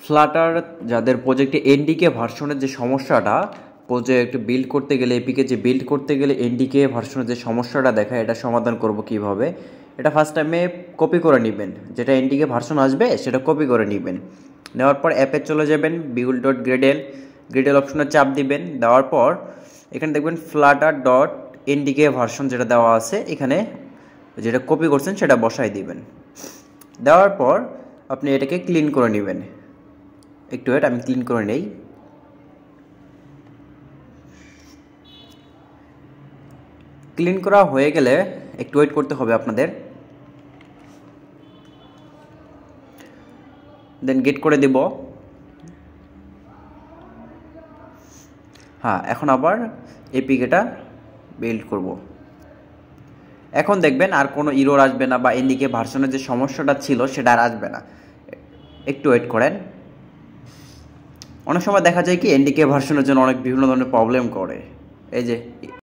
Flutter যাদের প্রজেক্টে এনডিকে ভার্সনের যে সমস্যাটা, প্রজেক্ট বিল্ড করতে গেলে এপিকে যে বিল্ড করতে গেলে এনডিকে ভার্সনের যে সমস্যাটা দেখায়, এটা সমাধান করব কিভাবে। এটা ফার্স্ট টাইমে কপি করে নেবেন, যেটা এনডিকে ভার্সন আসবে সেটা কপি করে নেবেন। নেওয়ার পর অ্যাপে চলে যাবেন, বিউল ডট গ্রেডেল, গ্রেডেল অপশনে চাপ দিবেন। দেওয়ার পর এখানে দেখবেন ফ্লাটার ডট এনডিকে ভার্সন যেটা দেওয়া আছে, এখানে যেটা কপি করছেন সেটা বসাই দিবেন। দেওয়ার পর আপনি এটাকে ক্লিন করে নেবেন। একটু ওয়েট, আমি ক্লিন করে নেই। ক্লিন করা হয়ে গেলে একটু ওয়েট করতে হবে আপনাদের। দেন গেট করে দেব। হ্যাঁ, এখন আবার এপিকেটা বিল্ড করব। এখন দেখবেন আর কোনো ইরোর আসবে না, বা এনডিকে ভার্সনের যে সমস্যাটা ছিল সেটা আর আসবে না। একটু ওয়েট করেন। অনেক সময় দেখা যায় কি এনডিকে ভার্সনের জন্য অনেক বিভিন্ন ধরনের প্রবলেম করে। এই যে